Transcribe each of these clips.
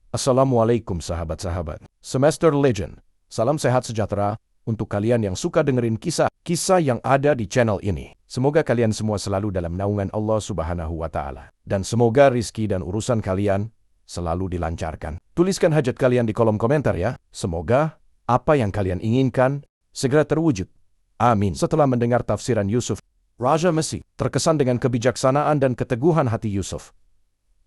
Assalamualaikum sahabat-sahabat. Semester Legend. Salam sehat sejahtera untuk kalian yang suka dengerin kisah-kisah yang ada di channel ini. Semoga kalian semua selalu dalam naungan Allah Subhanahu wa Ta'ala. Dan semoga rizki dan urusan kalian selalu dilancarkan. Tuliskan hajat kalian di kolom komentar ya. Semoga apa yang kalian inginkan segera terwujud. Amin. Setelah mendengar tafsiran Yusuf, Raja Mesir terkesan dengan kebijaksanaan dan keteguhan hati Yusuf.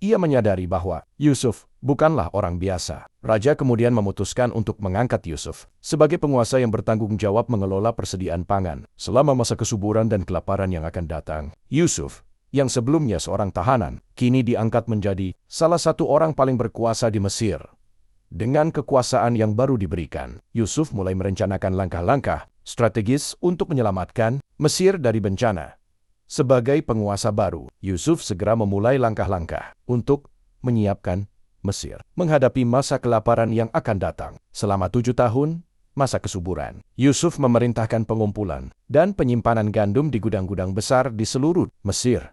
Ia menyadari bahwa Yusuf bukanlah orang biasa. Raja kemudian memutuskan untuk mengangkat Yusuf sebagai penguasa yang bertanggung jawab mengelola persediaan pangan selama masa kesuburan dan kelaparan yang akan datang. Yusuf, yang sebelumnya seorang tahanan, kini diangkat menjadi salah satu orang paling berkuasa di Mesir. Dengan kekuasaan yang baru diberikan, Yusuf mulai merencanakan langkah-langkah strategis untuk menyelamatkan Mesir dari bencana. Sebagai penguasa baru, Yusuf segera memulai langkah-langkah untuk menyiapkan Mesir menghadapi masa kelaparan yang akan datang. Selama 7 tahun, masa kesuburan, Yusuf memerintahkan pengumpulan dan penyimpanan gandum di gudang-gudang besar di seluruh Mesir.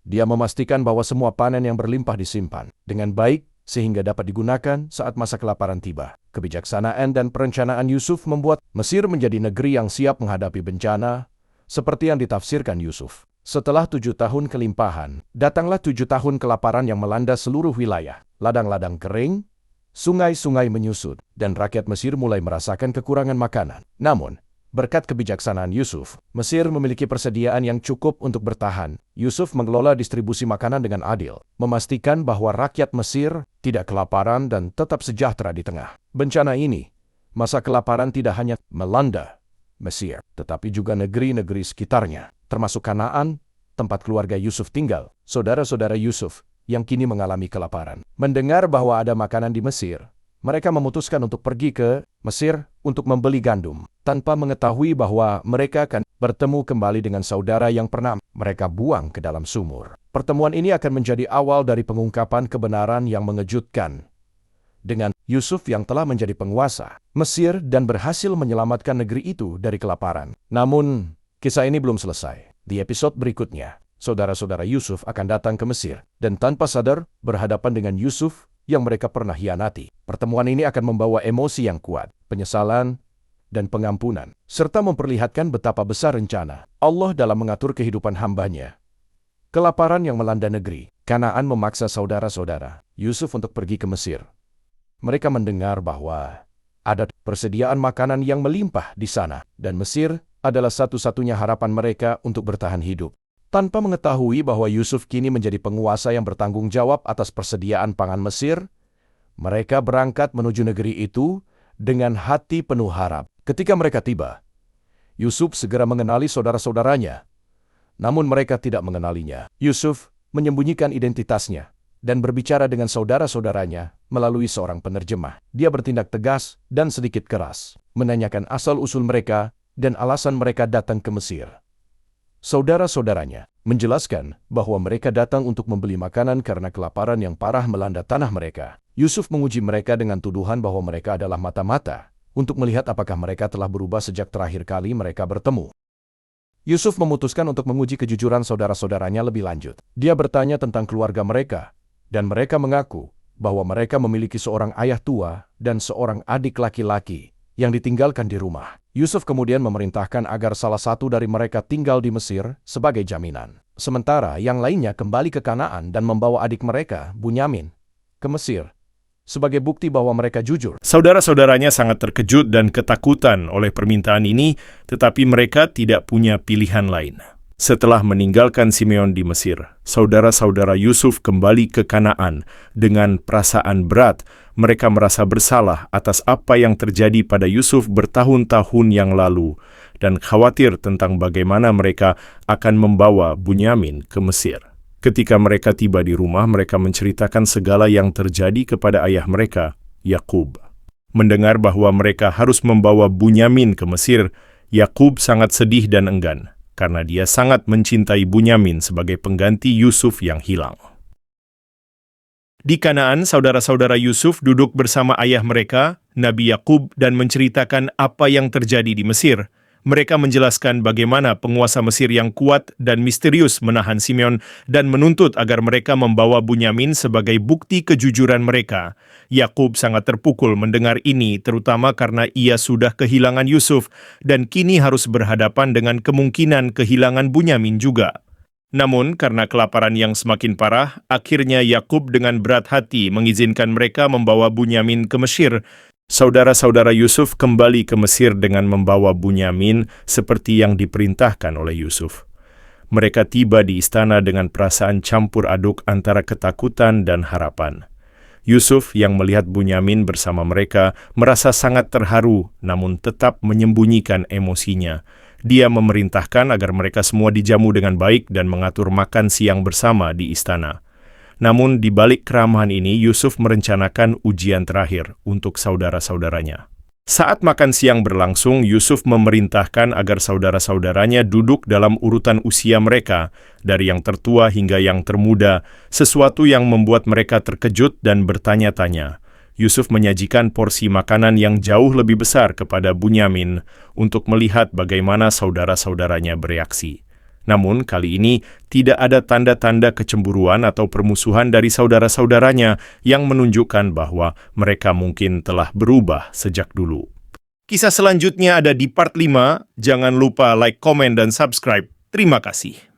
Dia memastikan bahwa semua panen yang berlimpah disimpan dengan baik sehingga dapat digunakan saat masa kelaparan tiba. Kebijaksanaan dan perencanaan Yusuf membuat Mesir menjadi negeri yang siap menghadapi bencana, seperti yang ditafsirkan Yusuf. Setelah 7 tahun kelimpahan, datanglah 7 tahun kelaparan yang melanda seluruh wilayah. Ladang-ladang kering, sungai-sungai menyusut, dan rakyat Mesir mulai merasakan kekurangan makanan. Namun, berkat kebijaksanaan Yusuf, Mesir memiliki persediaan yang cukup untuk bertahan. Yusuf mengelola distribusi makanan dengan adil, memastikan bahwa rakyat Mesir tidak kelaparan dan tetap sejahtera di tengah bencana ini. Masa kelaparan tidak hanya melanda Mesir, tetapi juga negeri-negeri sekitarnya, termasuk Kanaan, tempat keluarga Yusuf tinggal, saudara-saudara Yusuf yang kini mengalami kelaparan. Mendengar bahwa ada makanan di Mesir, mereka memutuskan untuk pergi ke Mesir untuk membeli gandum, tanpa mengetahui bahwa mereka akan bertemu kembali dengan saudara yang pernah mereka buang ke dalam sumur. Pertemuan ini akan menjadi awal dari pengungkapan kebenaran yang mengejutkan. Dengan Yusuf yang telah menjadi penguasa Mesir dan berhasil menyelamatkan negeri itu dari kelaparan. Namun, kisah ini belum selesai. Di episode berikutnya, saudara-saudara Yusuf akan datang ke Mesir dan tanpa sadar berhadapan dengan Yusuf yang mereka pernah hianati. Pertemuan ini akan membawa emosi yang kuat, penyesalan, dan pengampunan, serta memperlihatkan betapa besar rencana Allah dalam mengatur kehidupan hamba-Nya. Kelaparan yang melanda negeri Kanaan memaksa saudara-saudara Yusuf untuk pergi ke Mesir. Mereka mendengar bahwa ada persediaan makanan yang melimpah di sana, dan Mesir adalah satu-satunya harapan mereka untuk bertahan hidup. Tanpa mengetahui bahwa Yusuf kini menjadi penguasa yang bertanggung jawab atas persediaan pangan Mesir, mereka berangkat menuju negeri itu dengan hati penuh harap. Ketika mereka tiba, Yusuf segera mengenali saudara-saudaranya. Namun mereka tidak mengenalinya. Yusuf menyembunyikan identitasnya dan berbicara dengan saudara-saudaranya melalui seorang penerjemah. Dia bertindak tegas dan sedikit keras, menanyakan asal-usul mereka dan alasan mereka datang ke Mesir. Saudara-saudaranya menjelaskan bahwa mereka datang untuk membeli makanan karena kelaparan yang parah melanda tanah mereka. Yusuf menguji mereka dengan tuduhan bahwa mereka adalah mata-mata untuk melihat apakah mereka telah berubah sejak terakhir kali mereka bertemu. Yusuf memutuskan untuk menguji kejujuran saudara-saudaranya lebih lanjut. Dia bertanya tentang keluarga mereka, dan mereka mengaku bahwa mereka memiliki seorang ayah tua dan seorang adik laki-laki yang ditinggalkan di rumah. Yusuf kemudian memerintahkan agar salah satu dari mereka tinggal di Mesir sebagai jaminan. Sementara yang lainnya kembali ke Kanaan dan membawa adik mereka, Bunyamin, ke Mesir sebagai bukti bahwa mereka jujur. Saudara-saudaranya sangat terkejut dan ketakutan oleh permintaan ini, tetapi mereka tidak punya pilihan lain. Setelah meninggalkan Simeon di Mesir, saudara-saudara Yusuf kembali ke Kanaan dengan perasaan berat. Mereka merasa bersalah atas apa yang terjadi pada Yusuf bertahun-tahun yang lalu dan khawatir tentang bagaimana mereka akan membawa Bunyamin ke Mesir. Ketika mereka tiba di rumah, mereka menceritakan segala yang terjadi kepada ayah mereka, Yakub. Mendengar bahwa mereka harus membawa Bunyamin ke Mesir, Yakub sangat sedih dan enggan, karena dia sangat mencintai Bunyamin sebagai pengganti Yusuf yang hilang. Di Kanaan, saudara-saudara Yusuf duduk bersama ayah mereka, Nabi Yakub, dan menceritakan apa yang terjadi di Mesir. Mereka menjelaskan bagaimana penguasa Mesir yang kuat dan misterius menahan Simeon dan menuntut agar mereka membawa Bunyamin sebagai bukti kejujuran mereka. Yakub sangat terpukul mendengar ini, terutama karena ia sudah kehilangan Yusuf dan kini harus berhadapan dengan kemungkinan kehilangan Bunyamin juga. Namun, karena kelaparan yang semakin parah, akhirnya Yakub dengan berat hati mengizinkan mereka membawa Bunyamin ke Mesir. Saudara-saudara Yusuf kembali ke Mesir dengan membawa Bunyamin seperti yang diperintahkan oleh Yusuf. Mereka tiba di istana dengan perasaan campur aduk antara ketakutan dan harapan. Yusuf yang melihat Bunyamin bersama mereka merasa sangat terharu, namun tetap menyembunyikan emosinya. Dia memerintahkan agar mereka semua dijamu dengan baik dan mengatur makan siang bersama di istana. Namun di balik keramahan ini, Yusuf merencanakan ujian terakhir untuk saudara-saudaranya. Saat makan siang berlangsung, Yusuf memerintahkan agar saudara-saudaranya duduk dalam urutan usia mereka, dari yang tertua hingga yang termuda, sesuatu yang membuat mereka terkejut dan bertanya-tanya. Yusuf menyajikan porsi makanan yang jauh lebih besar kepada Bunyamin untuk melihat bagaimana saudara-saudaranya bereaksi. Namun, kali ini tidak ada tanda-tanda kecemburuan atau permusuhan dari saudara-saudaranya yang menunjukkan bahwa mereka mungkin telah berubah sejak dulu. Kisah selanjutnya ada di part 5. Jangan lupa like, komen, dan subscribe. Terima kasih.